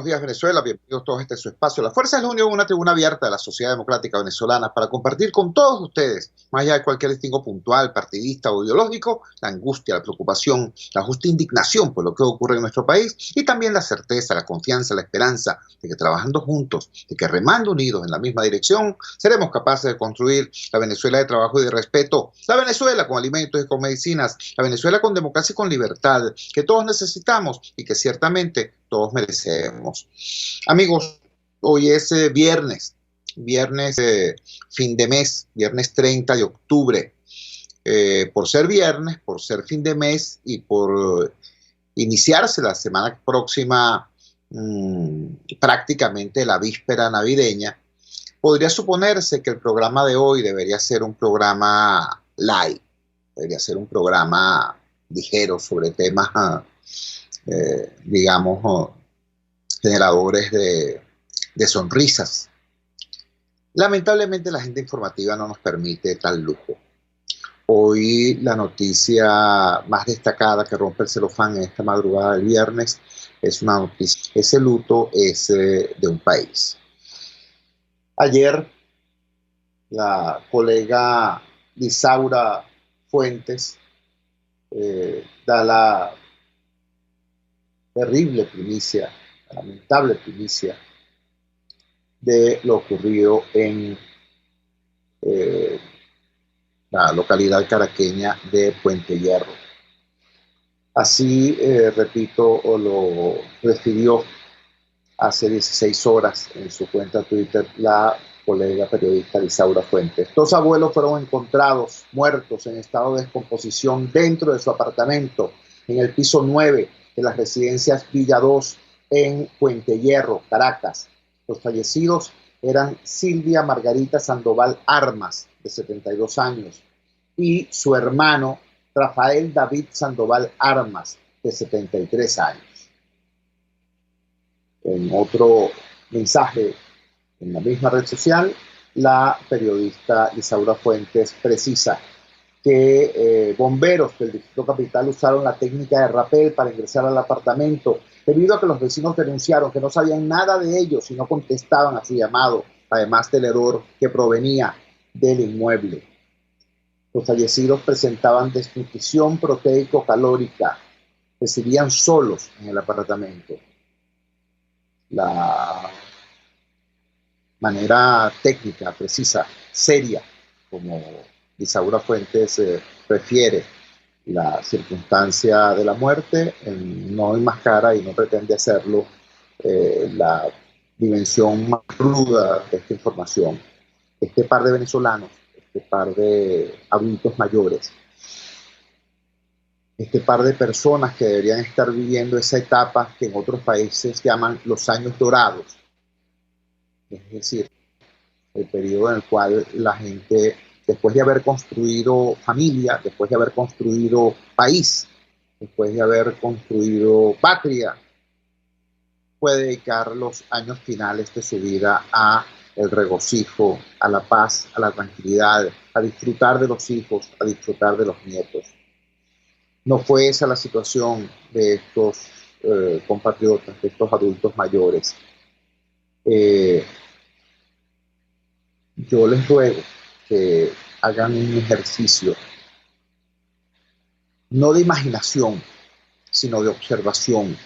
días, Venezuela. Bienvenidos todos a este su espacio. La Fuerza de la Unión, una tribuna abierta de la sociedad democrática venezolana para compartir con todos ustedes, más allá de cualquier distingo puntual, partidista o ideológico, la angustia, la preocupación, la justa indignación por lo que ocurre en nuestro país y también la certeza, la confianza, la esperanza de que trabajando juntos, de que remando unidos en la misma dirección, seremos capaces de construir la Venezuela de trabajo y de respeto, la Venezuela con alimentos y con medicinas, la Venezuela con democracia y con libertad, que todos necesitamos y que ciertamente todos merecemos. Amigos, hoy es viernes fin de mes, viernes 30 de octubre. Por ser viernes, por ser fin de mes y por iniciarse la semana próxima, prácticamente la víspera navideña, podría suponerse que el programa de hoy debería ser un programa light, debería ser un programa ligero sobre temas digamos, generadores de sonrisas. Lamentablemente la agenda informativa no nos permite tal lujo. Hoy la noticia más destacada que rompe el celofán en esta madrugada del viernes es una noticia. Ese luto es de un país. Ayer la colega Lisaura Fuentes da la terrible primicia, lamentable primicia de lo ocurrido en la localidad caraqueña de Puente Hierro. Así, repito, lo refirió hace 16 horas en su cuenta Twitter la colega periodista Lisaura Fuentes. 2 abuelos fueron encontrados muertos en estado de descomposición dentro de su apartamento en el piso 9 de las residencias Villa 2 en Puente Hierro, Caracas. Los fallecidos eran Silvia Margarita Sandoval Armas, de 72 años, y su hermano Rafael David Sandoval Armas, de 73 años. En otro mensaje en la misma red social, la periodista Lisaura Fuentes precisa que bomberos del Distrito Capital usaron la técnica de rapel para ingresar al apartamento, debido a que los vecinos denunciaron que no sabían nada de ellos y no contestaban a su llamado, además del hedor que provenía del inmueble. Los fallecidos presentaban desnutrición proteico-calórica, residían solos en el apartamento. La manera técnica, precisa, seria, como Lisaura Fuentes refiere la circunstancia de la muerte, no enmascara y no pretende hacerlo la dimensión más ruda de esta información. Este par de venezolanos, este par de adultos mayores, este par de personas que deberían estar viviendo esa etapa que en otros países llaman los años dorados, es decir, el periodo en el cual la gente, después de haber construido familia, después de haber construido país, después de haber construido patria, puede dedicar los años finales de su vida a el regocijo, a la paz, a la tranquilidad, a disfrutar de los hijos, a disfrutar de los nietos. No fue esa la situación de estos compatriotas, de estos adultos mayores. Yo les ruego que hagan un ejercicio, no de imaginación, sino de observación.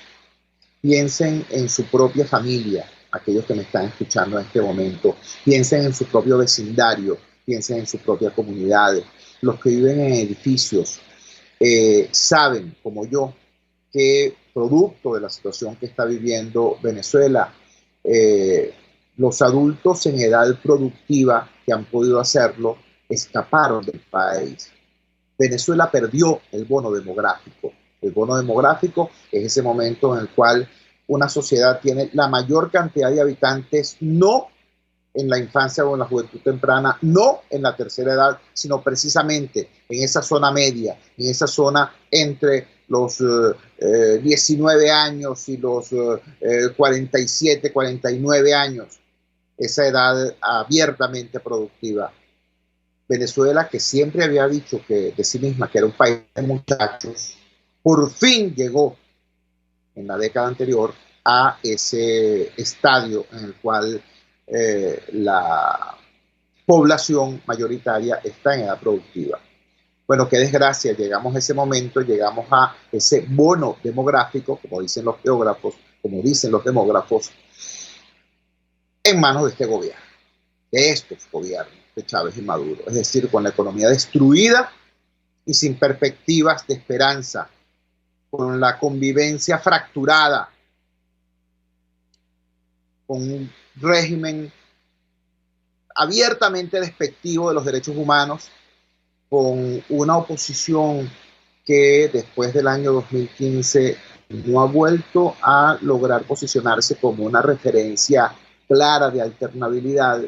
Piensen en su propia familia, aquellos que me están escuchando en este momento. Piensen en su propio vecindario, piensen en su propia comunidad. Los que viven en edificios saben, como yo, que producto de la situación que está viviendo Venezuela, los adultos en edad productiva que han podido hacerlo escaparon del país. Venezuela perdió el bono demográfico. El bono demográfico es ese momento en el cual una sociedad tiene la mayor cantidad de habitantes, no en la infancia o en la juventud temprana, no en la tercera edad, sino precisamente en esa zona media, en esa zona entre los 19 años y los 47, 49 años, esa edad abiertamente productiva. Venezuela, que siempre había dicho que de sí misma que era un país de muchachos, por fin llegó en la década anterior a ese estadio en el cual la población mayoritaria está en edad productiva. Bueno, qué desgracia, llegamos a ese momento, llegamos a ese bono demográfico, como dicen los geógrafos, como dicen los demógrafos, en manos de este gobierno, de estos gobiernos, de Chávez y Maduro. Es decir, con la economía destruida y sin perspectivas de esperanza, con la convivencia fracturada, con un régimen abiertamente despectivo de los derechos humanos, con una oposición que después del año 2015 no ha vuelto a lograr posicionarse como una referencia clara de alternabilidad,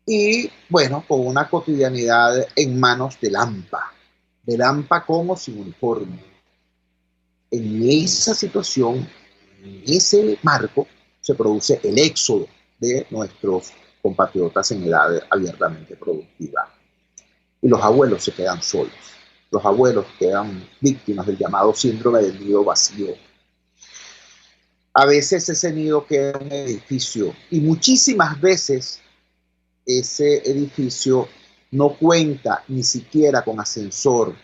y bueno, con una cotidianidad en manos de AMPA como sin uniforme. En esa situación, en ese marco, se produce el éxodo de nuestros compatriotas en edad abiertamente productiva. Y los abuelos se quedan solos. Los abuelos quedan víctimas del llamado síndrome del nido vacío. A veces ese nido queda en un edificio y muchísimas veces ese edificio no cuenta ni siquiera con ascensor,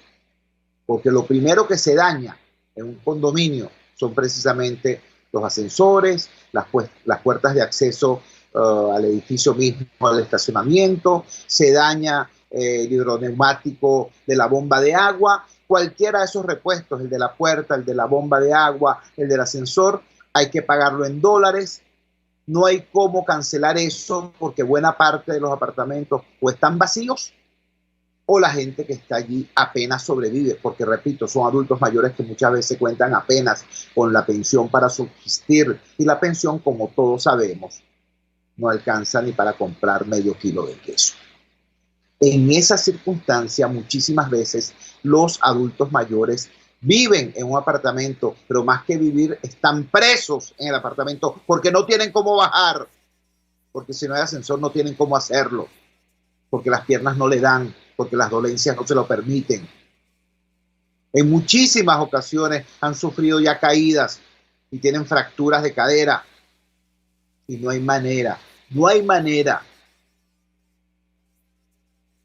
porque lo primero que se daña en un condominio son precisamente los ascensores, las puertas de acceso al edificio mismo, al estacionamiento, se daña el hidroneumático de la bomba de agua, cualquiera de esos repuestos, el de la puerta, el de la bomba de agua, el del ascensor, hay que pagarlo en dólares. No hay cómo cancelar eso porque buena parte de los apartamentos o están vacíos o la gente que está allí apenas sobrevive, porque repito, son adultos mayores que muchas veces cuentan apenas con la pensión para subsistir, y la pensión, como todos sabemos, no alcanza ni para comprar medio kilo de queso. En esa circunstancia, muchísimas veces los adultos mayores viven en un apartamento, pero más que vivir, están presos en el apartamento porque no tienen cómo bajar, porque si no hay ascensor no tienen cómo hacerlo, porque las piernas no le dan, porque las dolencias no se lo permiten. En muchísimas ocasiones han sufrido ya caídas y tienen fracturas de cadera y no hay manera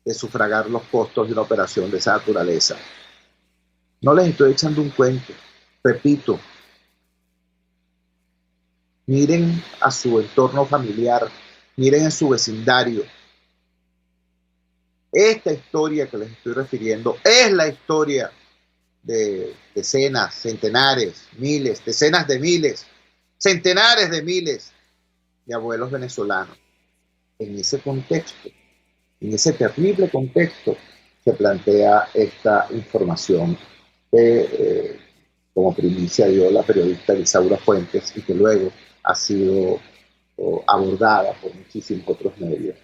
de sufragar los costos de una operación de esa naturaleza. No les estoy echando un cuento, repito, miren a su entorno familiar, miren en su vecindario. Esta historia que les estoy refiriendo es la historia de decenas, centenares, miles, decenas de miles, centenares de miles de abuelos venezolanos. En ese contexto, en ese terrible contexto, se plantea esta información que como primicia dio la periodista Lisaura Fuentes y que luego ha sido abordada por muchísimos otros medios.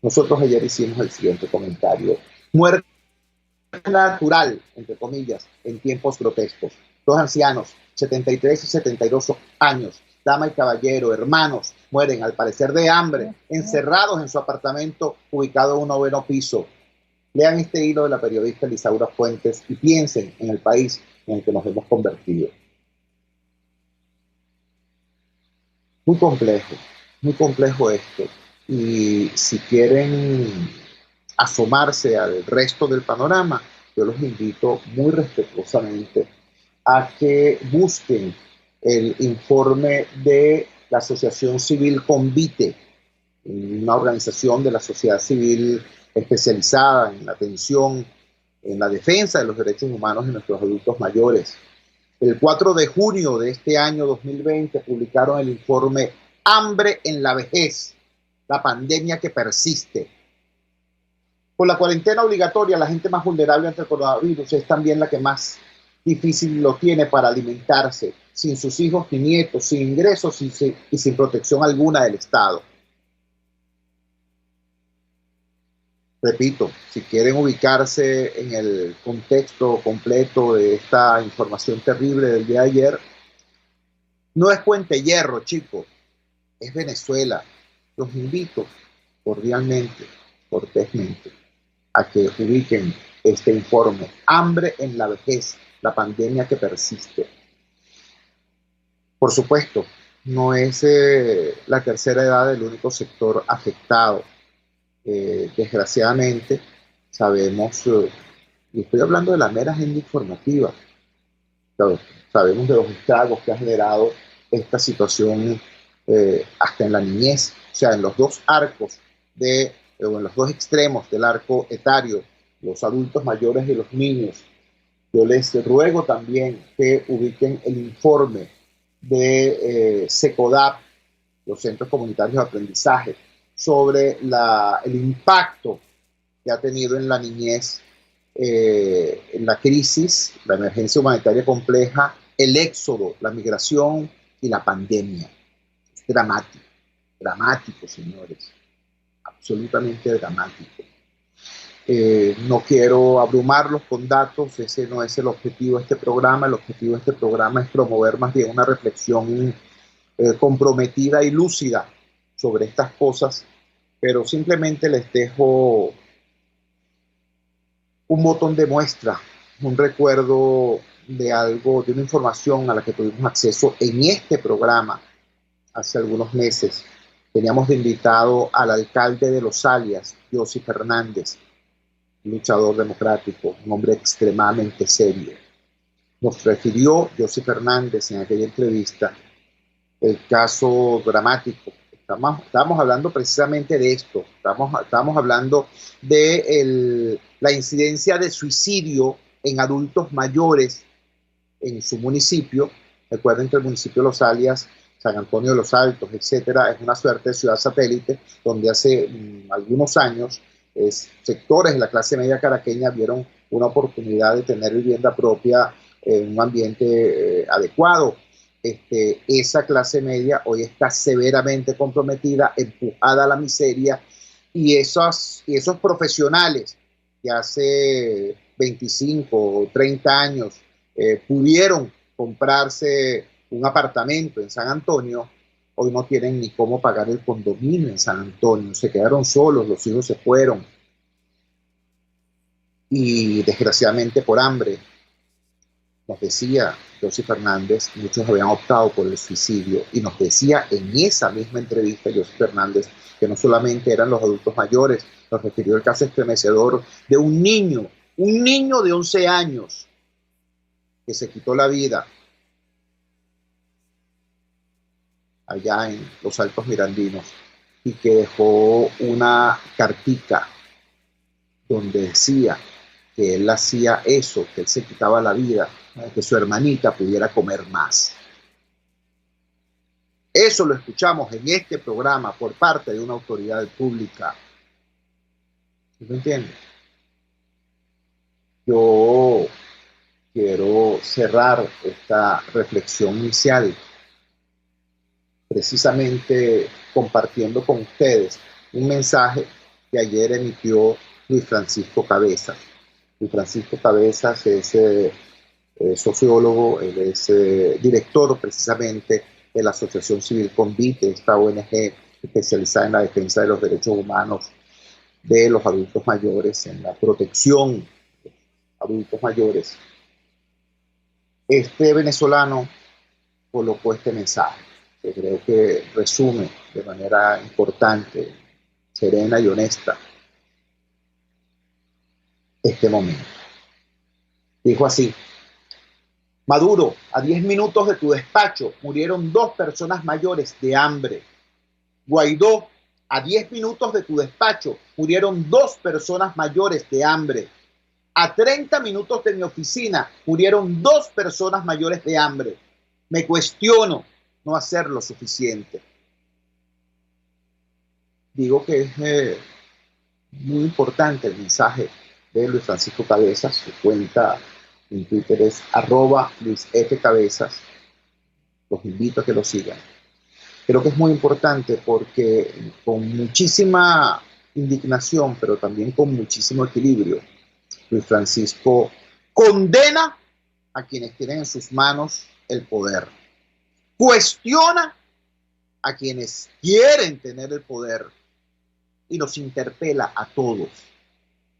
Nosotros ayer hicimos el siguiente comentario: muerte natural, entre comillas, en tiempos grotescos. Dos ancianos, 73 y 72 años, dama y caballero, hermanos, mueren al parecer de hambre, encerrados en su apartamento ubicado en un 9º piso. Lean este hilo de la periodista Lisaura Fuentes y piensen en el país en el que nos hemos convertido. Muy complejo esto. Y si quieren asomarse al resto del panorama, yo los invito muy respetuosamente a que busquen el informe de la Asociación Civil Convite, una organización de la sociedad civil especializada en la atención, en la defensa de los derechos humanos de nuestros adultos mayores. El 4 de junio de este año 2020 publicaron el informe Hambre en la vejez, la pandemia que persiste. Con la cuarentena obligatoria, la gente más vulnerable ante el coronavirus es también la que más difícil lo tiene para alimentarse, sin sus hijos ni nietos, sin ingresos y sin protección alguna del Estado. Repito, si quieren ubicarse en el contexto completo de esta información terrible del día de ayer, no es Puente Hierro, chicos, es Venezuela. Los invito cordialmente, cortésmente, a que ubiquen este informe, Hambre en la vejez, la pandemia que persiste. Por supuesto, no es la tercera edad el único sector afectado. Desgraciadamente, sabemos, y estoy hablando de la mera agenda informativa, ¿sabes? Sabemos de los estragos que ha generado esta situación hasta en la niñez, o sea, en los dos arcos o en los dos extremos del arco etario, los adultos mayores y los niños. Yo les ruego también que ubiquen el informe de SECODAP, los Centros Comunitarios de Aprendizaje, sobre el impacto que ha tenido en la niñez la crisis, la emergencia humanitaria compleja, el éxodo, la migración y la pandemia. Es dramático, dramático, señores, absolutamente dramático. No quiero abrumarlos con datos, ese no es el objetivo de este programa. El objetivo de este programa es promover más bien una reflexión comprometida y lúcida sobre estas cosas, pero simplemente les dejo un botón de muestra, un recuerdo de algo, de una información a la que tuvimos acceso en este programa hace algunos meses. Teníamos de invitado al alcalde de Los Alias, Josy Fernández, luchador democrático, un hombre extremadamente serio. Nos refirió Josy Fernández en aquella entrevista el caso dramático. Estamos hablando precisamente de esto, estamos hablando de la incidencia de suicidio en adultos mayores en su municipio. Recuerden que el municipio de Los Alias, San Antonio de los Altos, etcétera, es una suerte de ciudad satélite donde hace algunos años sectores de la clase media caraqueña vieron una oportunidad de tener vivienda propia en un ambiente adecuado. Esa clase media hoy está severamente comprometida, empujada a la miseria, y esos profesionales que hace 25 o 30 años pudieron comprarse un apartamento en San Antonio, hoy no tienen ni cómo pagar el condominio en San Antonio, se quedaron solos, los hijos se fueron, y desgraciadamente por hambre. Nos decía Josy Fernández, muchos habían optado por el suicidio, y nos decía en esa misma entrevista Josy Fernández que no solamente eran los adultos mayores, nos refirió el caso estremecedor de un niño de 11 años que se quitó la vida allá en los Altos Mirandinos y que dejó una cartica donde decía que él hacía eso, que él se quitaba la vida, que su hermanita pudiera comer más. Eso lo escuchamos en este programa por parte de una autoridad pública. ¿Me entiendes? Yo quiero cerrar esta reflexión inicial precisamente compartiendo con ustedes un mensaje que ayer emitió Luis Francisco Cabezas. Luis Francisco Cabezas es sociólogo, él es director precisamente de la Asociación Civil Convite, esta ONG especializada en la defensa de los derechos humanos de los adultos mayores, en la protección de los adultos mayores. Este venezolano colocó este mensaje, que creo que resume de manera importante, serena y honesta este momento. Dijo así: Maduro, a 10 minutos de tu despacho murieron 2 personas mayores de hambre. Guaidó, a 10 minutos de tu despacho murieron 2 personas mayores de hambre. A 30 minutos de mi oficina murieron 2 personas mayores de hambre. Me cuestiono no hacer lo suficiente. Digo que es muy importante el mensaje de Luis Francisco Cabezas. Su cuenta en Twitter es @LuisFCabezas. Los invito a que lo sigan. Creo que es muy importante porque con muchísima indignación, pero también con muchísimo equilibrio, Luis Francisco condena a quienes tienen en sus manos el poder, cuestiona a quienes quieren tener el poder y nos interpela a todos.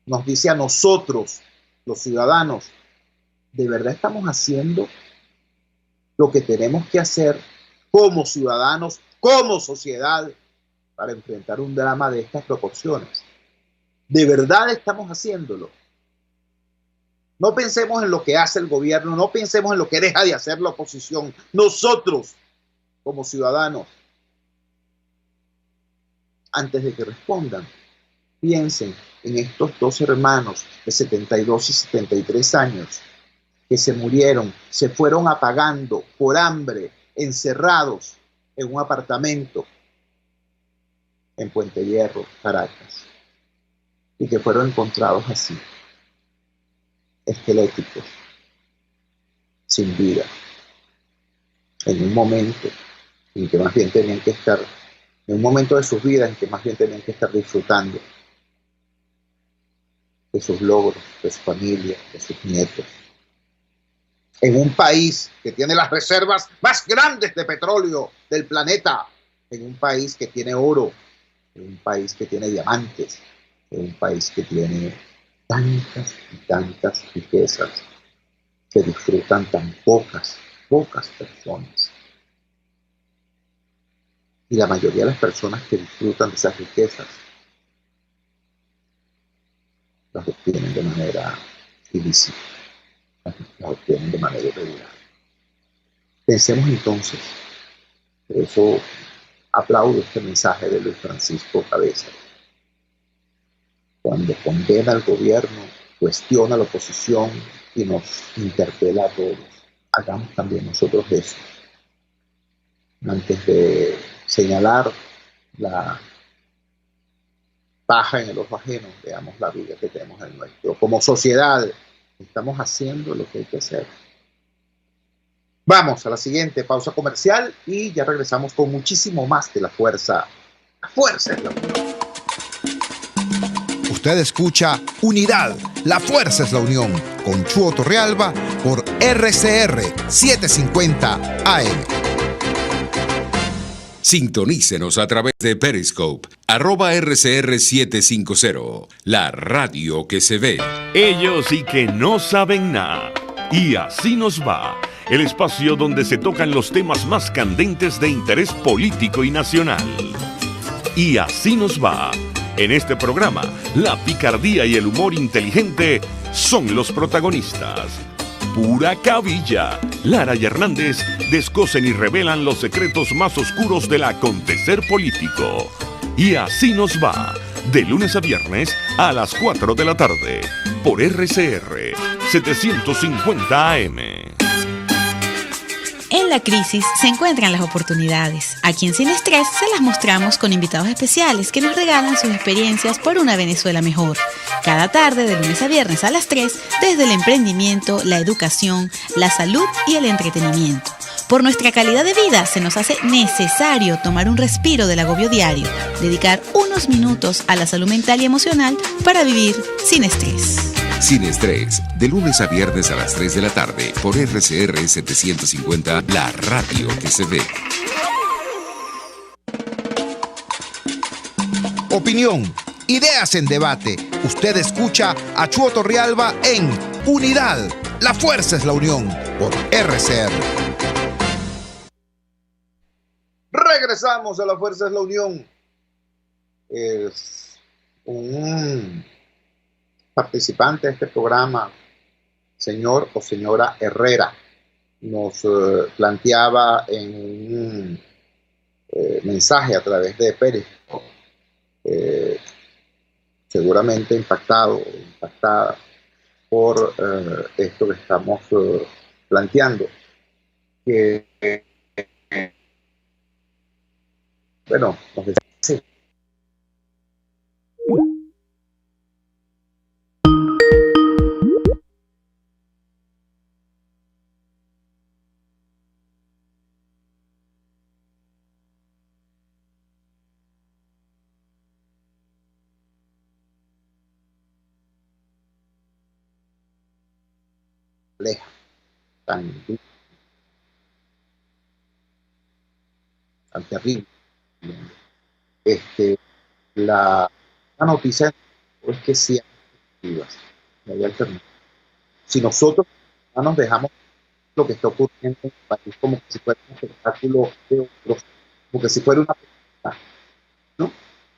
Nos dice a nosotros, los ciudadanos, ¿de verdad estamos haciendo lo que tenemos que hacer como ciudadanos, como sociedad, para enfrentar un drama de estas proporciones. ¿De verdad estamos haciéndolo? No pensemos en lo que hace el gobierno, no pensemos en lo que deja de hacer la oposición. Nosotros, como ciudadanos, antes de que respondan, piensen en estos dos hermanos de 72 y 73 años que se murieron, se fueron apagando por hambre, encerrados en un apartamento en Puente Hierro, Caracas, y que fueron encontrados así, esqueléticos, sin vida, en un momento en que más bien tenían que estar, en un momento de sus vidas en que más bien tenían que estar disfrutando de sus logros, de su familia, de sus nietos. En un país que tiene las reservas más grandes de petróleo del planeta, en un país que tiene oro, en un país que tiene diamantes, en un país que tiene tantas y tantas riquezas que disfrutan tan pocas personas. Y la mayoría de las personas que disfrutan de esas riquezas las obtienen de manera ilícita, las obtienen de manera irregular. Pensemos entonces, por eso aplaudo este mensaje de Luis Francisco Cabeza, cuando condena al gobierno, cuestiona a la oposición y nos interpela a todos. Hagamos también nosotros eso. Antes de señalar la paja en el ojo ajeno, veamos la vida que tenemos en nuestro. Como sociedad, estamos haciendo lo que hay que hacer. Vamos a la siguiente pausa comercial y ya regresamos con muchísimo más de La Fuerza. La Fuerza es la unión. Usted escucha Unidad, La Fuerza es la Unión, con Chuo Torrealba por RCR 750 AM. Sintonícenos a través de Periscope, @RCR750, la radio que se ve. Ellos sí que no saben nada. Y así nos va, el espacio donde se tocan los temas más candentes de interés político y nacional. Y así nos va. En este programa, la picardía y el humor inteligente son los protagonistas. Pura cabilla. Lara y Hernández descosen y revelan los secretos más oscuros del acontecer político. Y así nos va, de lunes a viernes a las 4 de la tarde, por RCR 750 AM. En la crisis se encuentran las oportunidades. Aquí en Sin Estrés se las mostramos con invitados especiales que nos regalan sus experiencias por una Venezuela mejor. Cada tarde, de lunes a viernes a las 3, desde el emprendimiento, la educación, la salud y el entretenimiento. Por nuestra calidad de vida se nos hace necesario tomar un respiro del agobio diario, dedicar unos minutos a la salud mental y emocional para vivir sin estrés. Sin Estrés, de lunes a viernes a las 3 de la tarde, por RCR 750, la radio que se ve. Opinión, ideas en debate. Usted escucha a Chuo Torrealba en Unidad, La Fuerza es la Unión, por RCR. Regresamos a La Fuerza es la Unión. Es un participante de este programa, señor o señora Herrera, nos planteaba en un mensaje a través de Periscope, seguramente impactada por esto que estamos planteando, que bueno, nos decía así. Tan terrible. La noticia es que sí hay alternativas, no hay alternativas. Si nosotros no nos dejamos lo que está ocurriendo en el país como si fuera un espectáculo de otros, como que si fuera una película, ¿no?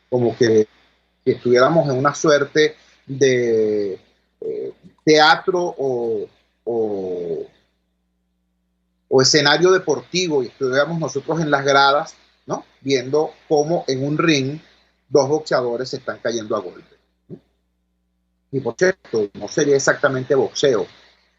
Como que estuviéramos en una suerte de teatro o escenario deportivo y estuviéramos nosotros en las gradas, ¿no? Viendo cómo en un ring dos boxeadores se están cayendo a golpe, ¿no? Y por cierto, no sería exactamente boxeo,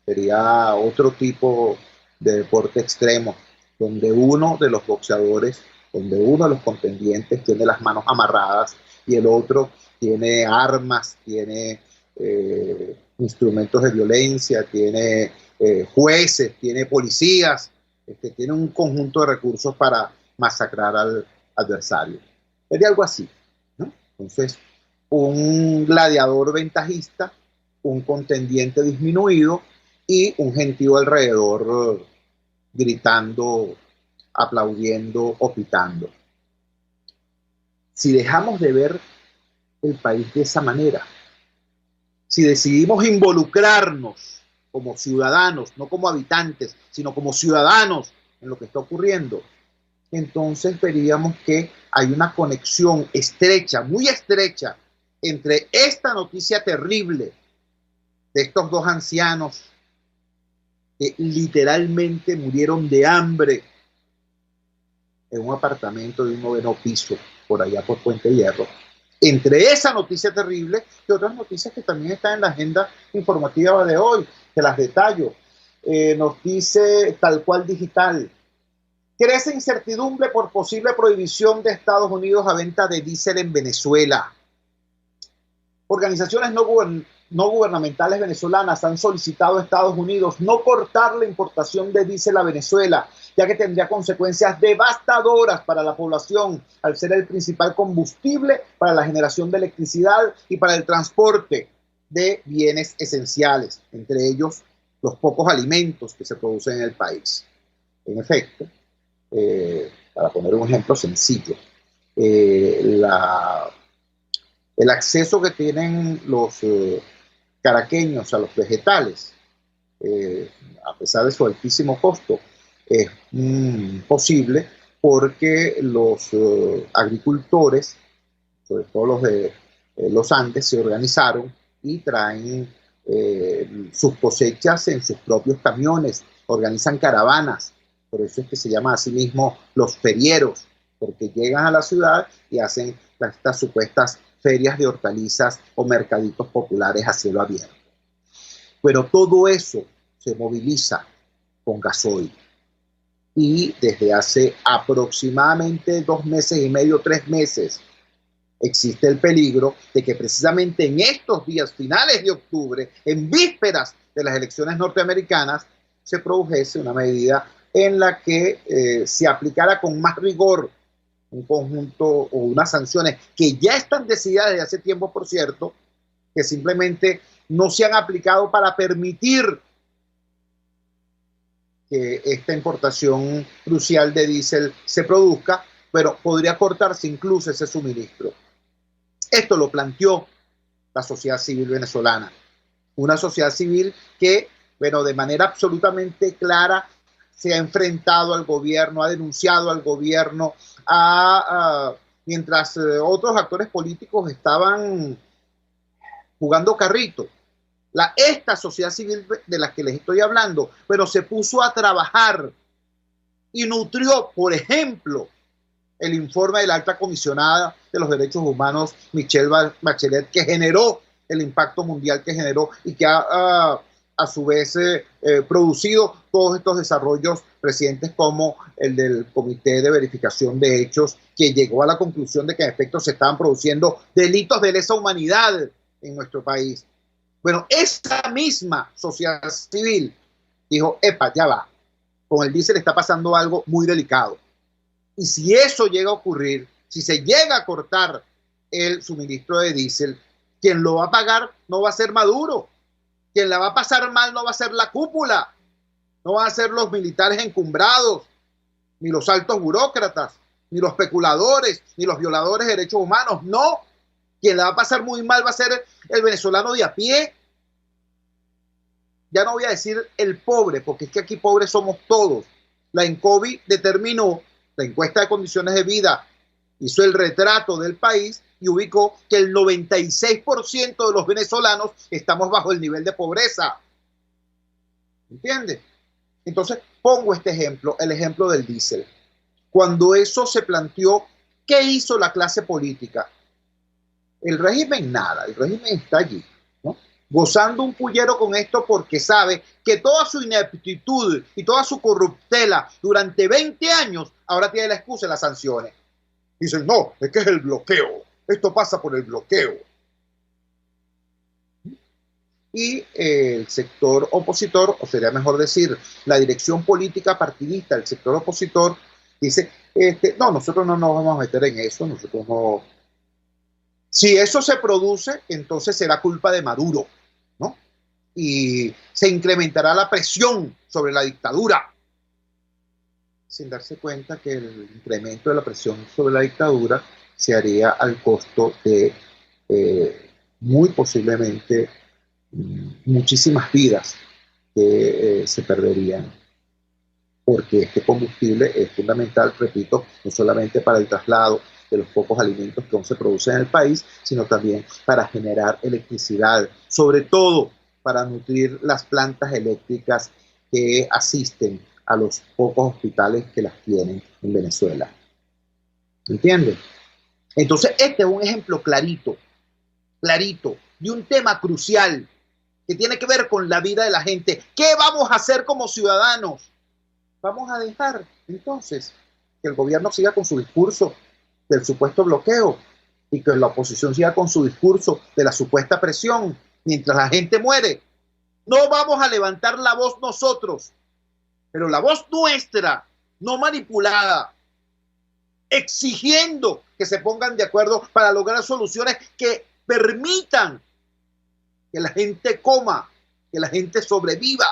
sería otro tipo de deporte extremo, donde uno de los boxeadores, donde uno de los contendientes tiene las manos amarradas y el otro tiene armas, tiene instrumentos de violencia, tiene jueces, tiene policías, tiene un conjunto de recursos para masacrar al adversario. Sería algo así, ¿no? Entonces, un gladiador ventajista, un contendiente disminuido y un gentío alrededor gritando, aplaudiendo o pitando. Si dejamos de ver el país de esa manera, si decidimos involucrarnos como ciudadanos, no como habitantes, sino como ciudadanos en lo que está ocurriendo, entonces veríamos que hay una conexión estrecha, muy estrecha, entre esta noticia terrible de estos dos ancianos que literalmente murieron de hambre en un apartamento de un 9º piso, por allá por Puente Hierro. Entre esa noticia terrible y otras noticias que también están en la agenda informativa de hoy, que las detallo. Nos dice Tal Cual Digital: crece incertidumbre por posible prohibición de Estados Unidos a venta de diésel en Venezuela. Organizaciones no gubernamentales venezolanas han solicitado a Estados Unidos no cortar la importación de diésel a Venezuela, ya que tendría consecuencias devastadoras para la población, al ser el principal combustible para la generación de electricidad y para el transporte de bienes esenciales, entre ellos los pocos alimentos que se producen en el país. En efecto, para poner un ejemplo sencillo, el acceso que tienen los caraqueños a los vegetales, a pesar de su altísimo costo, es posible porque los agricultores, sobre todo los de los Andes, se organizaron y traen sus cosechas en sus propios camiones, organizan caravanas. Por eso es que se llama a sí mismo los ferieros, porque llegan a la ciudad y hacen estas supuestas ferias de hortalizas o mercaditos populares a cielo abierto. Pero todo eso se moviliza con gasoil. Y desde hace aproximadamente 2 meses y medio, 3 meses, existe el peligro de que precisamente en estos días finales de octubre, en vísperas de las elecciones norteamericanas, se produjese una medida en la que se aplicara con más rigor un conjunto o unas sanciones que ya están decididas desde hace tiempo, por cierto, que simplemente no se han aplicado para permitir que esta importación crucial de diésel se produzca, pero podría cortarse incluso ese suministro. Esto lo planteó la sociedad civil venezolana, una sociedad civil que, bueno, de manera absolutamente clara se ha enfrentado al gobierno, ha denunciado al gobierno, mientras otros actores políticos estaban jugando carrito. Esta sociedad civil de la que les estoy hablando, pero se puso a trabajar y nutrió, por ejemplo, el informe de la alta comisionada de los derechos humanos, Michelle Bachelet, que generó el impacto mundial que generó y que a su vez producido todos estos desarrollos recientes, como el del Comité de Verificación de Hechos, que llegó a la conclusión de que en efecto se estaban produciendo delitos de lesa humanidad en nuestro país. Bueno, esa misma sociedad civil dijo: epa, ya va, con el diésel está pasando algo muy delicado. Y si eso llega a ocurrir, si se llega a cortar el suministro de diésel, quien lo va a pagar no va a ser Maduro. Quien la va a pasar mal no va a ser la cúpula, no van a ser los militares encumbrados, ni los altos burócratas, ni los especuladores, ni los violadores de derechos humanos. No, quien la va a pasar muy mal va a ser el venezolano de a pie. ya no voy a decir el pobre, porque es que aquí pobres somos todos. La ENCOVI determinó, la encuesta de condiciones de vida hizo el retrato del país y ubicó que el 96% de los venezolanos estamos bajo el nivel de pobreza. ¿Entiendes? Entonces, pongo este ejemplo, el ejemplo del diésel. Cuando eso se planteó, ¿qué hizo la clase política? El régimen nada, el régimen está allí, ¿no? Gozando un pullero con esto porque sabe que toda su ineptitud y toda su corruptela durante 20 años ahora tiene la excusa de las sanciones. Dicen, no, es que es el bloqueo, esto pasa por el bloqueo. Y el sector opositor, o sería mejor decir, la dirección política partidista del sector opositor, dice, no, nosotros no nos vamos a meter en eso, nosotros no. Si eso se produce, entonces será culpa de Maduro, ¿no? Y se incrementará la presión sobre la dictadura, sin darse cuenta que el incremento de la presión sobre la dictadura se haría al costo de muy posiblemente muchísimas vidas que se perderían, porque este combustible es fundamental, repito, no solamente para el traslado de los pocos alimentos que aún se producen en el país, sino también para generar electricidad, sobre todo para nutrir las plantas eléctricas que asisten a los pocos hospitales que las tienen en Venezuela. ¿Entiendes? Entonces, este es un ejemplo clarito de un tema crucial que tiene que ver con la vida de la gente. ¿Qué vamos a hacer como ciudadanos? Vamos a dejar, entonces, que el gobierno siga con su discurso del supuesto bloqueo y que la oposición siga con su discurso de la supuesta presión mientras la gente muere. No vamos a levantar la voz nosotros, pero la voz nuestra, no manipulada, exigiendo que se pongan de acuerdo para lograr soluciones que permitan que la gente coma, que la gente sobreviva.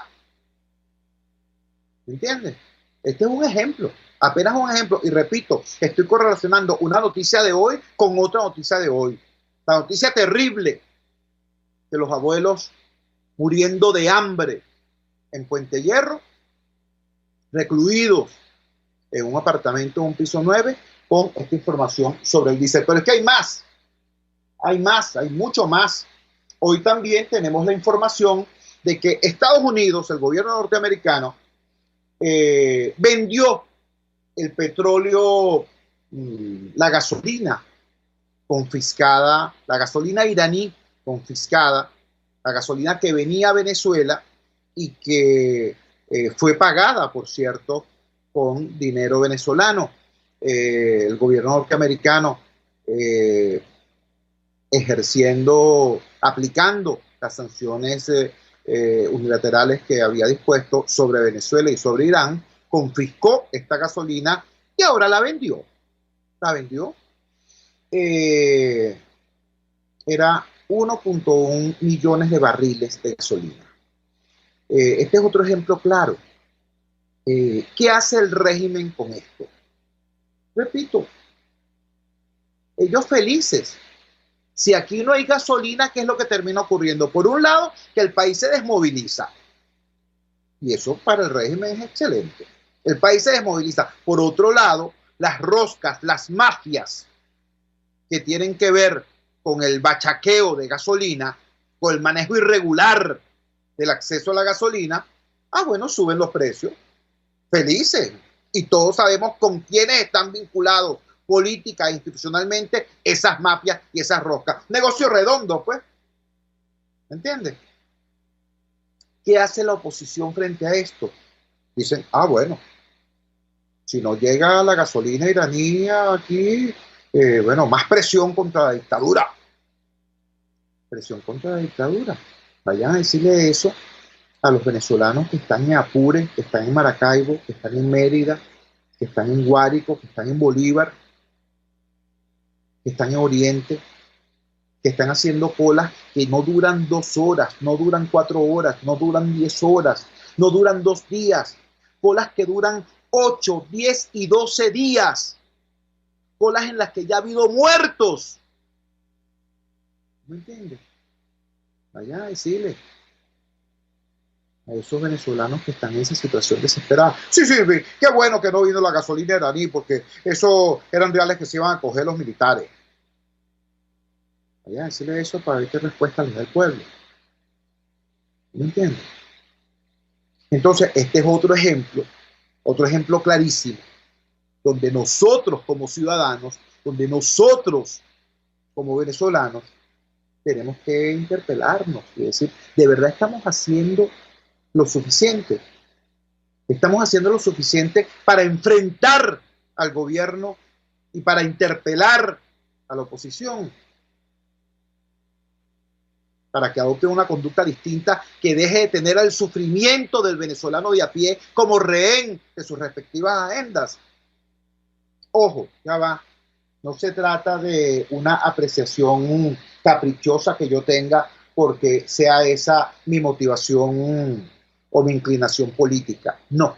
¿Entiendes? Este es un ejemplo, apenas un ejemplo. Y repito, estoy correlacionando una noticia de hoy con otra noticia de hoy. La noticia terrible de los abuelos muriendo de hambre en Puente Hierro, recluidos en un apartamento, un piso 9, con esta información sobre el diésel. Pero es que hay mucho más. Hoy también tenemos la información de que Estados Unidos, el gobierno norteamericano, vendió el petróleo, la gasolina confiscada, la gasolina iraní confiscada, la gasolina que venía a Venezuela y que fue pagada, por cierto, con dinero venezolano. El gobierno norteamericano aplicando las sanciones unilaterales que había dispuesto sobre Venezuela y sobre Irán, confiscó esta gasolina y ahora la vendió. Era 1.1 millones de barriles de gasolina. Este es otro ejemplo claro. ¿Qué hace el régimen con esto? Repito, ellos felices. Si aquí no hay gasolina, ¿qué es lo que termina ocurriendo? Por un lado, que el país se desmoviliza. Y eso para el régimen es excelente. El país se desmoviliza. Por otro lado, las roscas, las mafias que tienen que ver con el bachaqueo de gasolina, con el manejo irregular del acceso a la gasolina, bueno, suben los precios. Felices. Y todos sabemos con quiénes están vinculados política e institucionalmente esas mafias y esas roscas. Negocio redondo, pues. ¿Entiendes? ¿Qué hace la oposición frente a esto? Dicen, bueno, si no llega la gasolina iraní aquí, bueno, más presión contra la dictadura. Presión contra la dictadura. Vayan a decirle eso a los venezolanos que están en Apure, que están en Maracaibo, que están en Mérida, que están en Guárico, que están en Bolívar, que están en Oriente, que están haciendo colas que no duran 2 horas, no duran 4 horas, no duran 10 horas, no duran 2 días. Colas que duran 8, 10 y 12 días. Colas en las que ya ha habido muertos. ¿Me entiendes? Vaya a decirle. a esos venezolanos que están en esa situación desesperada. Sí, qué bueno que no vino la gasolina iraní, porque eso eran reales que se iban a coger los militares. Vaya a decirle eso para ver qué respuesta les da el pueblo. ¿Me entiendes? Entonces, este es otro ejemplo clarísimo, donde nosotros como ciudadanos, donde nosotros como venezolanos, tenemos que interpelarnos y decir, ¿de verdad estamos haciendo lo suficiente? Estamos haciendo lo suficiente para enfrentar al gobierno y para interpelar a la oposición, para que adopte una conducta distinta que deje de tener al sufrimiento del venezolano de a pie como rehén de sus respectivas agendas. Ojo, ya va. No se trata de una apreciación caprichosa que yo tenga porque sea esa mi motivación o mi inclinación política. No.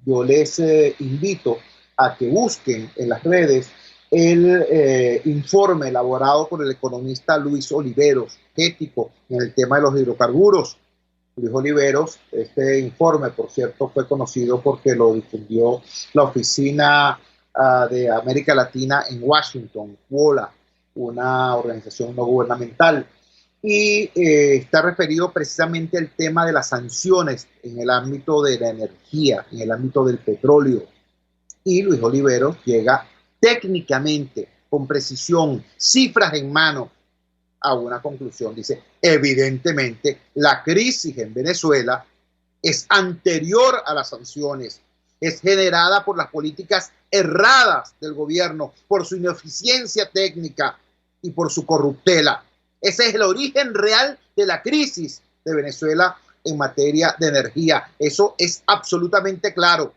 Yo les invito a que busquen en las redes el informe elaborado por el economista Luis Oliveros, ético en el tema de los hidrocarburos. Luis Oliveros, este informe, por cierto, fue conocido porque lo difundió la Oficina de América Latina en Washington, WOLA, una organización no gubernamental, y está referido precisamente al tema de las sanciones en el ámbito de la energía, en el ámbito del petróleo. Y Luis Oliveros llega técnicamente, con precisión, cifras en mano, a una conclusión. Dice, evidentemente, la crisis en Venezuela es anterior a las sanciones, es generada por las políticas erradas del gobierno, por su ineficiencia técnica y por su corruptela. Ese es el origen real de la crisis de Venezuela en materia de energía. Eso es absolutamente claro.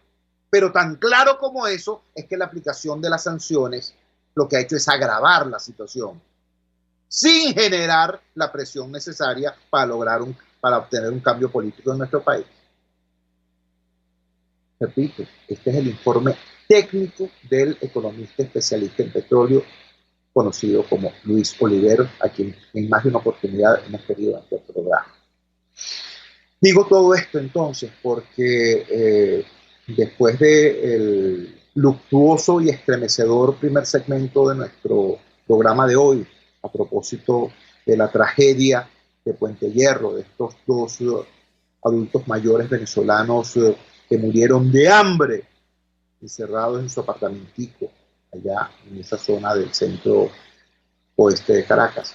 Pero tan claro como eso es que la aplicación de las sanciones lo que ha hecho es agravar la situación, sin generar la presión necesaria para obtener un cambio político en nuestro país. Repito, este es el informe técnico del economista especialista en petróleo, conocido como Luis Oliveros, a quien en más de una oportunidad hemos querido hacer programa. Digo todo esto entonces porque después del luctuoso y estremecedor primer segmento de nuestro programa de hoy, a propósito de la tragedia de Puente Hierro, de estos dos adultos mayores venezolanos que murieron de hambre, encerrados en su apartamentico, allá en esa zona del centro oeste de Caracas.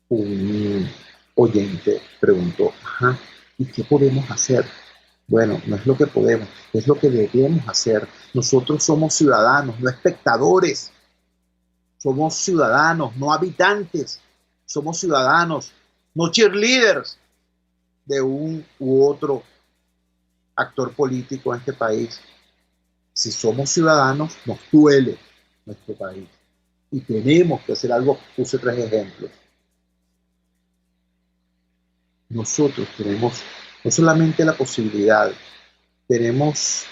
Un oyente preguntó, ¿y qué podemos hacer? Bueno, no es lo que podemos, es lo que debemos hacer. Nosotros somos ciudadanos, no espectadores. Somos ciudadanos, no habitantes. Somos ciudadanos, no cheerleaders de un u otro actor político en este país. Si somos ciudadanos, nos duele nuestro país. Y tenemos que hacer algo. Puse 3 ejemplos. Nosotros tenemos no solamente la posibilidad, tenemos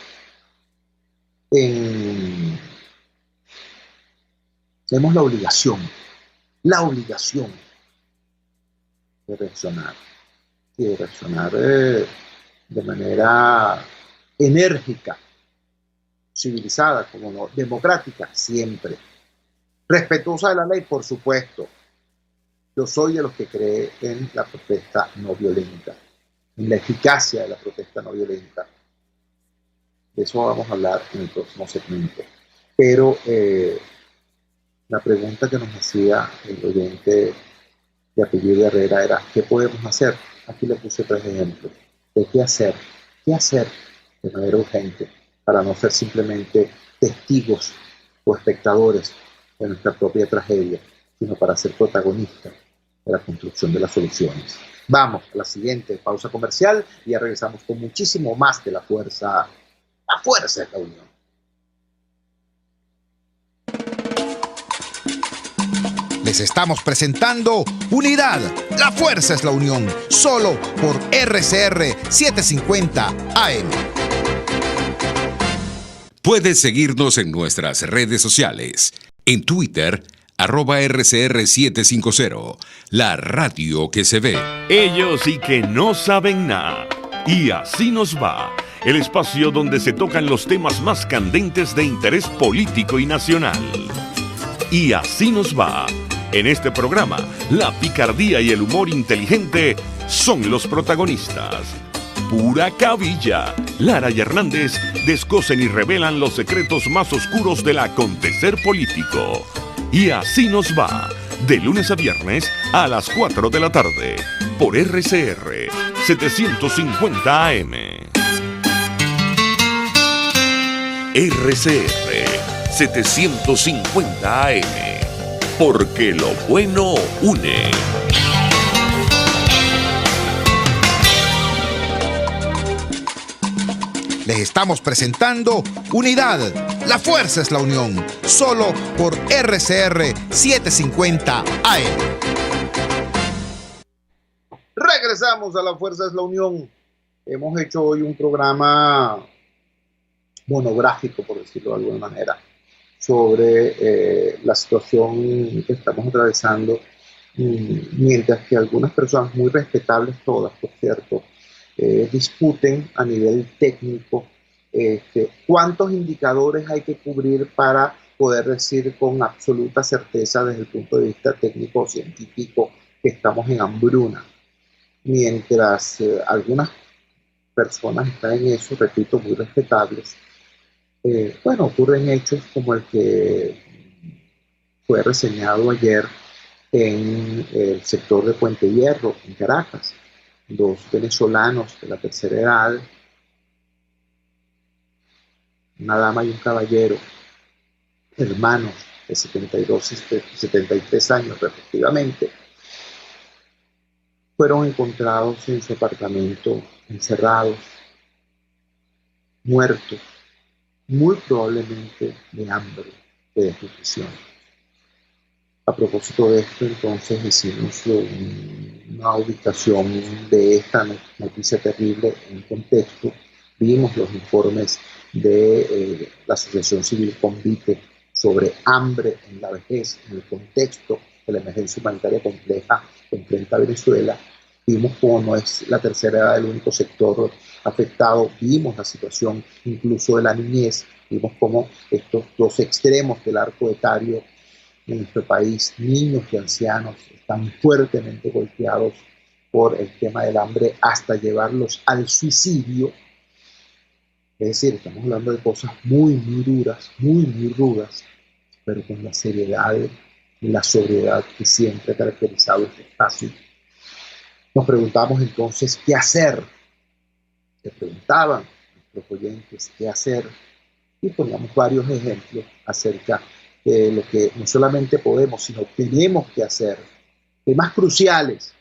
la obligación de reaccionar, y de reaccionar de manera enérgica, civilizada, como no, democrática, siempre, respetuosa de la ley, por supuesto. Yo soy de los que cree en la protesta no violenta, en la eficacia de la protesta no violenta. De eso vamos a hablar en el próximo segmento. Pero la pregunta que nos hacía el oyente de apellido Herrera era, ¿qué podemos hacer? Aquí le puse 3 ejemplos de qué hacer de manera urgente para no ser simplemente testigos o espectadores de nuestra propia tragedia, sino para ser protagonistas de la construcción de las soluciones. Vamos a la siguiente pausa comercial y ya regresamos con muchísimo más de la fuerza de la unión. Les estamos presentando Unidad, la fuerza es la unión, solo por RCR 750 AM. Puedes seguirnos en nuestras redes sociales. En Twitter, @RCR750, la radio que se ve. Ellos sí que no saben nada. Y así nos va. El espacio donde se tocan los temas más candentes de interés político y nacional. Y así nos va. En este programa, la picardía y el humor inteligente son los protagonistas. Pura cabilla. Lara y Hernández descosen y revelan los secretos más oscuros del acontecer político. Y así nos va, de lunes a viernes a las 4 de la tarde, por RCR 750 AM. RCR 750 AM, porque lo bueno une. Les estamos presentando Unidad, la fuerza es la unión, solo por RCR 750 AM. Regresamos a La Fuerza es la Unión. Hemos hecho hoy un programa monográfico, por decirlo de alguna manera, sobre la situación que estamos atravesando, mientras que algunas personas muy respetables, todas, por cierto, discuten a nivel técnico cuántos indicadores hay que cubrir para poder decir con absoluta certeza desde el punto de vista técnico o científico que estamos en hambruna. Mientras algunas personas están en eso, repito, muy respetables, ocurren hechos como el que fue reseñado ayer en el sector de Puente Hierro, en Caracas. 2 venezolanos de la tercera edad, una dama y un caballero, hermanos de 72 y 73 años respectivamente, fueron encontrados en su apartamento, encerrados, muertos, muy probablemente de hambre, de desnutrición. A propósito de esto, entonces hicimos una ubicación de esta noticia terrible en contexto. Vimos los informes de la Asociación Civil Convite sobre hambre en la vejez, en el contexto de la emergencia humanitaria compleja que enfrenta Venezuela. Vimos cómo no es la tercera edad el único sector afectado. Vimos la situación incluso de la niñez. Vimos cómo estos 2 extremos del arco etario en nuestro país, niños y ancianos, están fuertemente golpeados por el tema del hambre hasta llevarlos al suicidio. Es decir, estamos hablando de cosas muy duras, muy rudas, pero con la seriedad y la sobriedad que siempre ha caracterizado este espacio. Nos preguntamos entonces qué hacer. Se preguntaban nuestros oyentes qué hacer y poníamos varios ejemplos acerca de lo que no solamente podemos, sino tenemos que hacer. Temas cruciales,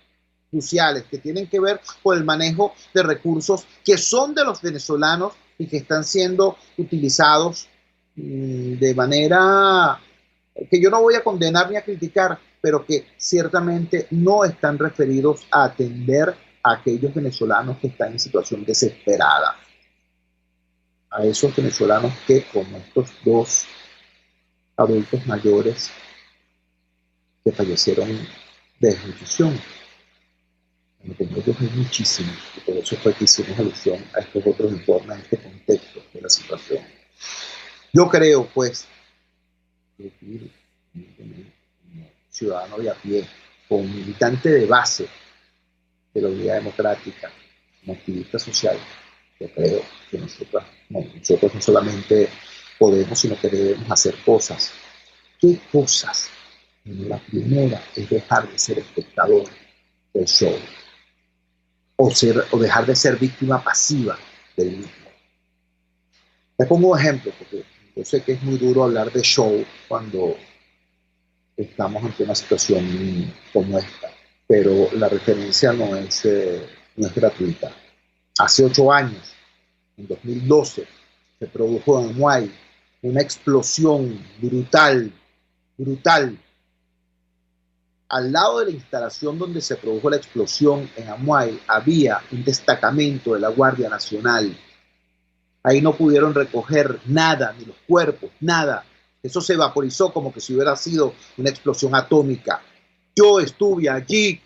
que tienen que ver con el manejo de recursos que son de los venezolanos y que están siendo utilizados de manera que yo no voy a condenar ni a criticar, pero que ciertamente no están referidos a atender a aquellos venezolanos que están en situación desesperada. A esos venezolanos que, como estos 2 adultos mayores que fallecieron de desnutrición. Como ellos hay muchísimos, y por eso fue que hicimos alusión a estos otros informes, a este contexto de la situación. Yo creo, pues, que como ciudadano de a pie, como militante de base de la Unidad Democrática, como activista social, yo creo que nosotros no solamente podemos, sino que debemos hacer cosas. ¿Qué cosas? La primera es dejar de ser espectador del show o dejar de ser víctima pasiva del mismo. Te pongo un ejemplo, porque yo sé que es muy duro hablar de show cuando estamos ante una situación como esta, pero la referencia no es gratuita. Hace 8 años, en 2012, se produjo en Amuay una explosión brutal. Al lado de la instalación donde se produjo la explosión en Amuay había un destacamento de la Guardia Nacional. Ahí no pudieron recoger nada, ni los cuerpos, nada Eso se vaporizó como que si hubiera sido una explosión atómica. Yo estuve allí.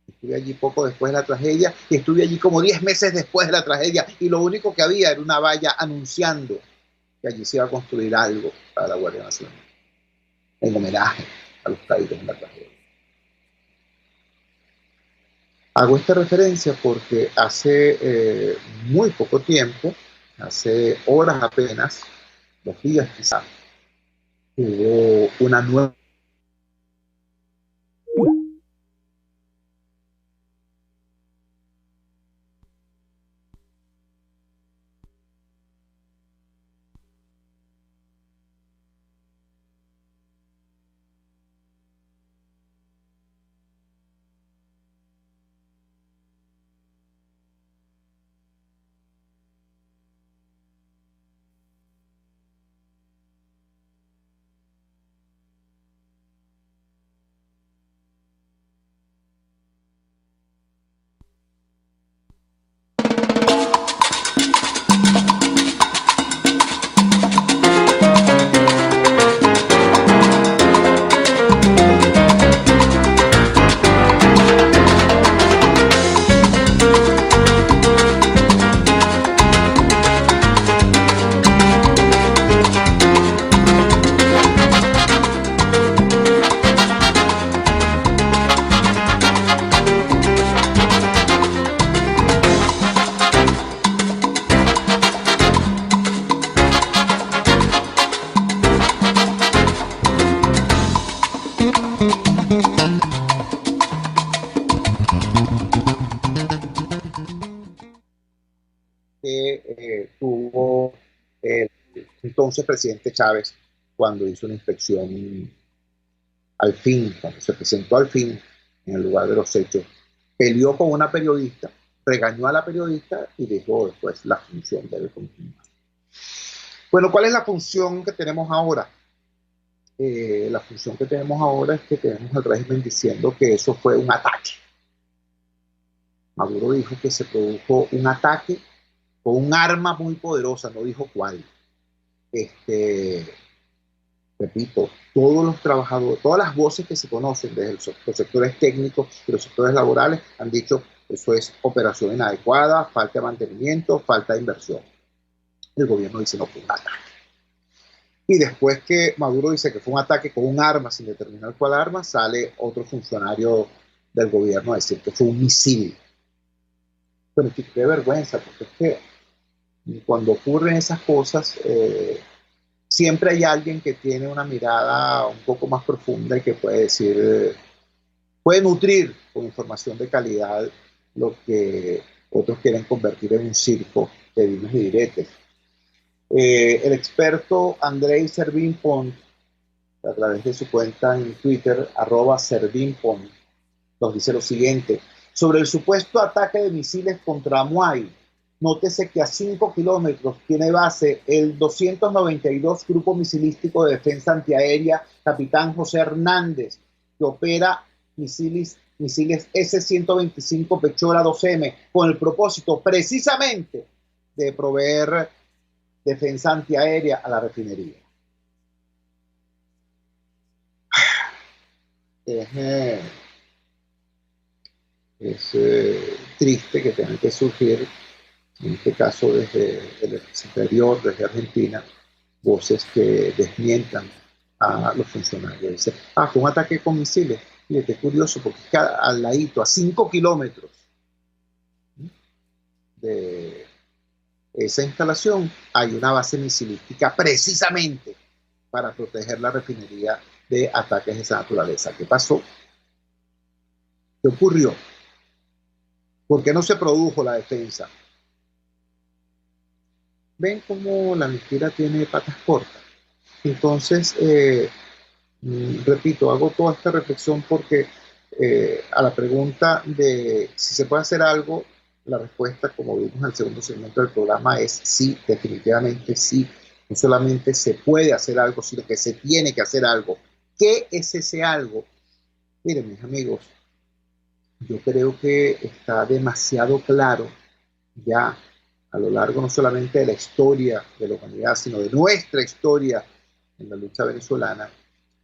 Estuve allí poco después de la tragedia y estuve allí como 10 meses después de la tragedia y lo único que había era una valla anunciando que allí se iba a construir algo para la Guardia Nacional en homenaje a los caídos en la tragedia. Hago esta referencia porque hace muy poco tiempo, hace horas apenas, 2 días quizás, hubo una nueva tuvo el entonces presidente Chávez cuando hizo una inspección al fin, cuando se presentó al fin en el lugar de los hechos, peleó con una periodista, regañó a la periodista y dijo después la función debe continuar. Bueno, ¿cuál es la función que tenemos ahora? La función que tenemos ahora es que tenemos al régimen diciendo que eso fue un ataque. Maduro dijo que se produjo un ataque con un arma muy poderosa, no dijo cuál. Repito, todos los trabajadores, todas las voces que se conocen desde los sectores técnicos y los sectores laborales han dicho que eso es operación inadecuada, falta de mantenimiento, falta de inversión. El gobierno dice no fue un ataque. Y después que Maduro dice que fue un ataque con un arma sin determinar cuál arma, sale otro funcionario del gobierno a decir que fue un misil. Pero qué vergüenza, porque es que cuando ocurren esas cosas, siempre hay alguien que tiene una mirada un poco más profunda y que puede decir, puede nutrir con información de calidad lo que otros quieren convertir en un circo de dimes y diretes. El experto Andrei Servín-Pont, a través de su cuenta en Twitter, @Servín-Pont, nos dice lo siguiente: sobre el supuesto ataque de misiles contra Amuay, nótese que a 5 kilómetros tiene base el 292 Grupo Misilístico de Defensa Antiaérea Capitán José Hernández, que opera misiles S-125 Pechora 2M, con el propósito precisamente de proveer defensa antiaérea a la refinería. Es triste que tengan que surgir, en este caso desde el exterior, desde Argentina, voces que desmientan a los funcionarios. Dicen, fue un ataque con misiles. Y qué curioso, porque al ladito, a 5 kilómetros de esa instalación, hay una base misilística precisamente para proteger la refinería de ataques de esa naturaleza. ¿Qué pasó? ¿Qué ocurrió? ¿Por qué no se produjo la defensa? Ven cómo la mentira tiene patas cortas. Entonces, repito, hago toda esta reflexión porque a la pregunta de si se puede hacer algo, la respuesta, como vimos en el segundo segmento del programa, es sí, definitivamente sí. No solamente se puede hacer algo, sino que se tiene que hacer algo. ¿Qué es ese algo? Miren, mis amigos, yo creo que está demasiado claro ya a lo largo no solamente de la historia de la humanidad, sino de nuestra historia en la lucha venezolana,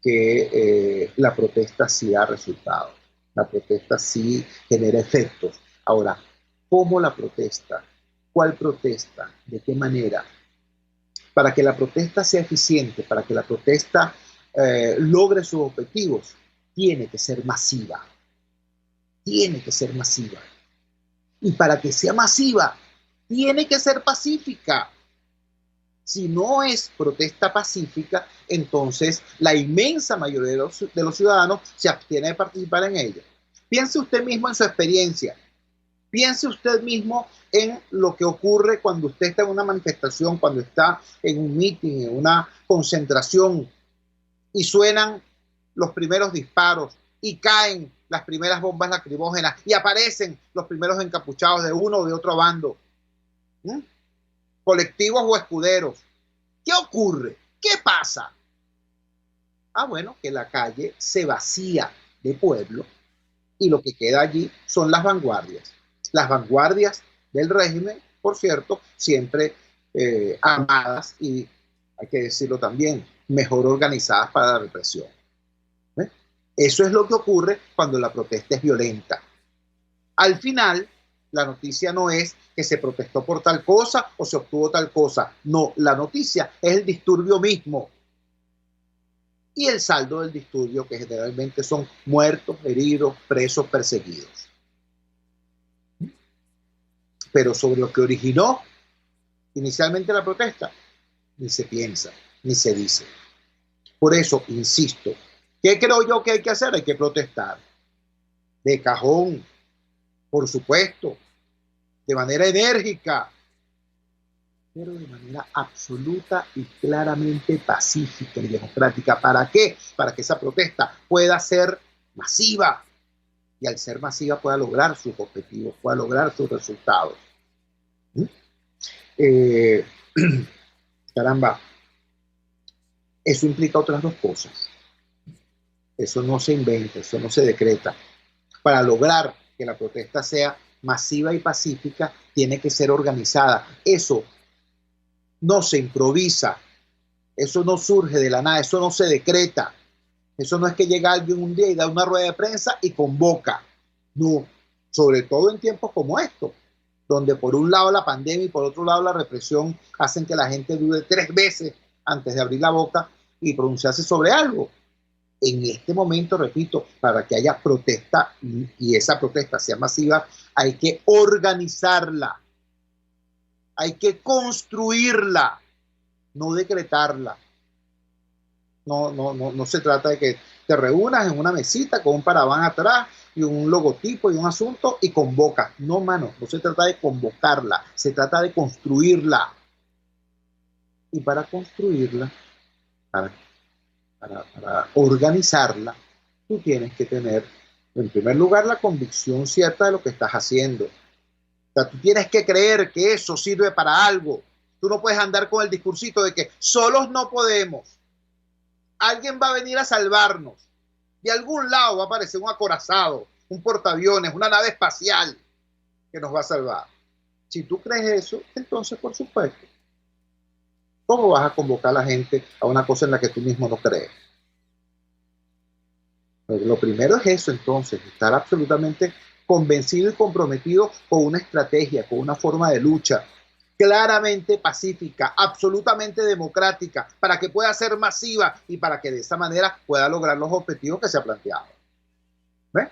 que la protesta sí da resultados, la protesta sí genera efectos. Ahora, ¿cómo la protesta? ¿Cuál protesta? ¿De qué manera? Para que la protesta sea eficiente, para que la protesta logre sus objetivos, tiene que ser masiva. Tiene que ser masiva. Y para que sea masiva, tiene que ser pacífica. Si no es protesta pacífica, entonces la inmensa mayoría de los ciudadanos se abstiene de participar en ella. Piense usted mismo en su experiencia. Piense usted mismo en lo que ocurre cuando usted está en una manifestación, cuando está en un meeting, en una concentración, y suenan los primeros disparos y caen las primeras bombas lacrimógenas y aparecen los primeros encapuchados de uno o de otro bando. Colectivos o escuderos. ¿Qué ocurre? ¿Qué pasa? Ah, bueno, que la calle se vacía de pueblo y lo que queda allí son las vanguardias. Las vanguardias del régimen, por cierto, siempre armadas y, hay que decirlo también, mejor organizadas para la represión. Eso es lo que ocurre cuando la protesta es violenta. Al final, la noticia no es que se protestó por tal cosa o se obtuvo tal cosa. No, la noticia es el disturbio mismo. Y el saldo del disturbio, que generalmente son muertos, heridos, presos, perseguidos. Pero sobre lo que originó inicialmente la protesta, ni se piensa, ni se dice. Por eso, insisto, ¿qué creo yo que hay que hacer? Hay que protestar. De cajón, por supuesto, de manera enérgica, pero de manera absoluta y claramente pacífica y democrática. ¿Para qué? Para que esa protesta pueda ser masiva y al ser masiva pueda lograr sus objetivos, pueda lograr sus resultados. Caramba, eso implica otras dos cosas. Eso no se inventa, eso no se decreta. Para lograr que la protesta sea masiva y pacífica, tiene que ser organizada. Eso no se improvisa, eso no surge de la nada, eso no se decreta. Eso no es que llega alguien un día y da una rueda de prensa y convoca. No, sobre todo en tiempos como estos, donde por un lado la pandemia y por otro lado la represión hacen que la gente dude 3 veces antes de abrir la boca y pronunciarse sobre algo. En este momento, repito, para que haya protesta y esa protesta sea masiva, hay que organizarla, hay que construirla, no decretarla. No se trata de que te reúnas en una mesita con un paraván atrás y un logotipo y un asunto y convocas. No, mano, no se trata de convocarla, se trata de construirla. Y para construirla, para organizarla, tú tienes que tener, en primer lugar, la convicción cierta de lo que estás haciendo. O sea, tú tienes que creer que eso sirve para algo. Tú no puedes andar con el discursito de que solos no podemos. Alguien va a venir a salvarnos. De algún lado va a aparecer un acorazado, un portaaviones, una nave espacial que nos va a salvar. Si tú crees eso, entonces, por supuesto, ¿cómo vas a convocar a la gente a una cosa en la que tú mismo no crees? Pero lo primero es eso, entonces, estar absolutamente convencido y comprometido con una estrategia, con una forma de lucha claramente pacífica, absolutamente democrática, para que pueda ser masiva y para que de esa manera pueda lograr los objetivos que se ha planteado. ¿Ves?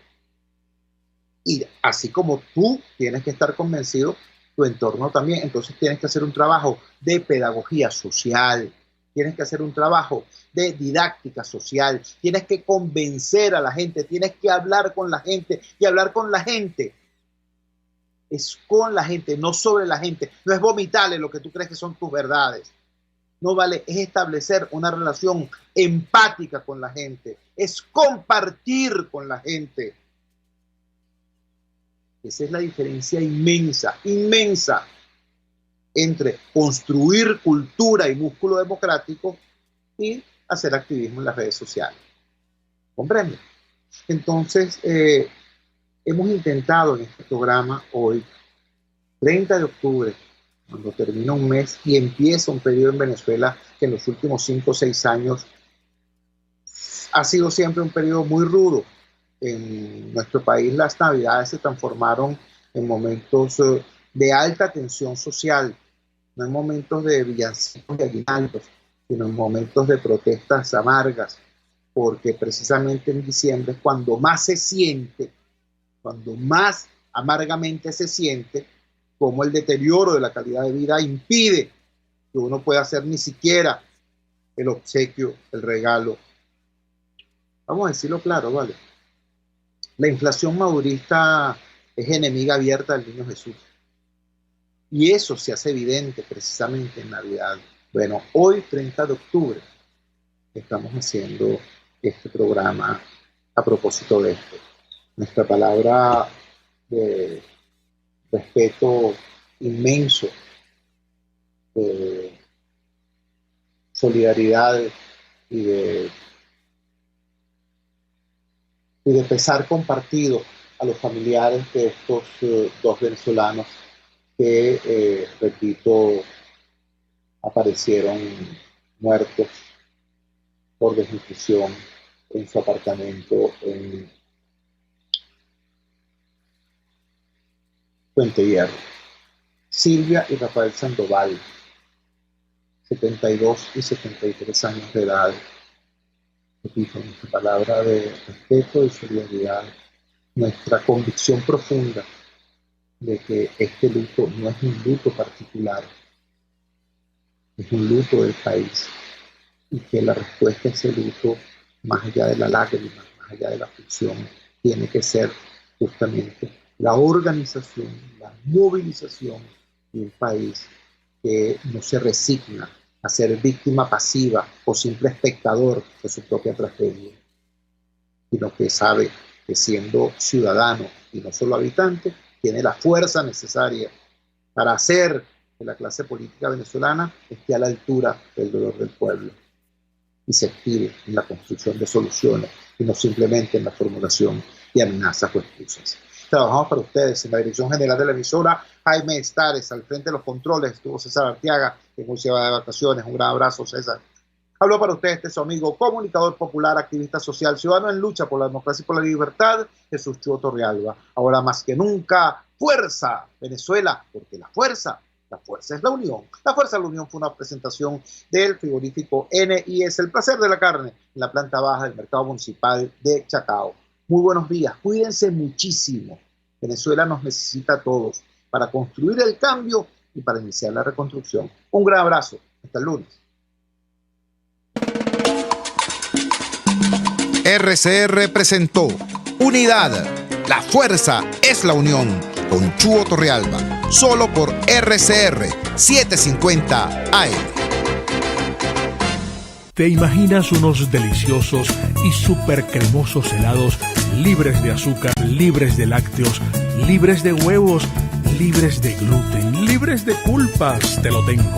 Y así como tú tienes que estar convencido, tu entorno también. Entonces tienes que hacer un trabajo de pedagogía social, tienes que hacer un trabajo de didáctica social, tienes que convencer a la gente, tienes que hablar con la gente, y hablar con la gente es con la gente, no sobre la gente. No es vomitarle lo que tú crees que son tus verdades. No vale, es establecer una relación empática con la gente, es compartir con la gente. Esa es la diferencia inmensa, inmensa entre construir cultura y músculo democrático y hacer activismo en las redes sociales. ¿Comprende? Entonces, hemos intentado en este programa hoy, 30 de octubre cuando termina un mes y empieza un periodo en Venezuela que en los últimos 5 o 6 años ha sido siempre un periodo muy rudo. En nuestro país las Navidades se transformaron en momentos de alta tensión social, no en momentos de villancicos y aguinaldos, sino en momentos de protestas amargas, porque precisamente en diciembre es cuando más se siente, cuando más amargamente se siente como el deterioro de la calidad de vida impide que uno pueda hacer ni siquiera el obsequio, el regalo. Vamos a decirlo claro, ¿vale? La inflación madurista es enemiga abierta del niño Jesús. Y eso se hace evidente precisamente en Navidad. Bueno, hoy, 30 de octubre, estamos haciendo este programa a propósito de esto. Nuestra palabra de respeto inmenso, de solidaridad y de pesar compartido a los familiares de estos 2 venezolanos que, repito, aparecieron muertos por desnutrición en su apartamento en Puente Hierro. Silvia y Rafael Sandoval, 72 y 73 años de edad. Repito, nuestra palabra de respeto y solidaridad, nuestra convicción profunda de que este luto no es un luto particular, es un luto del país, y que la respuesta a ese luto, más allá de la lágrima, más allá de la aflicción, tiene que ser justamente la organización, la movilización de un país que no se resigna a ser víctima pasiva o simple espectador de su propia tragedia, sino que sabe que siendo ciudadano y no solo habitante, tiene la fuerza necesaria para hacer que la clase política venezolana esté a la altura del dolor del pueblo y se active en la construcción de soluciones y no simplemente en la formulación de amenazas o excusas. Trabajamos para ustedes en la dirección general de la emisora, Jaime Estares, al frente de los controles estuvo César Arteaga, que hoy se va de vacaciones. Un gran abrazo, César. Habló para ustedes su amigo, comunicador popular, activista social, ciudadano en lucha por la democracia y por la libertad, Jesús Chuo Torrealba. Ahora más que nunca, fuerza, Venezuela, porque la fuerza es la unión. La fuerza de la unión fue una presentación del frigorífico NIS, el placer de la carne, en la planta baja del mercado municipal de Chacao. Muy buenos días, cuídense muchísimo. Venezuela nos necesita a todos para construir el cambio y para iniciar la reconstrucción. Un gran abrazo, hasta el lunes. RCR presentó Unidad, la fuerza es la unión, con Chuo Torrealba, solo por RCR 750 AM. ¿Te imaginas unos deliciosos y súper cremosos helados libres de azúcar, libres de lácteos, libres de huevos, libres de gluten, libres de culpas? Te lo tengo.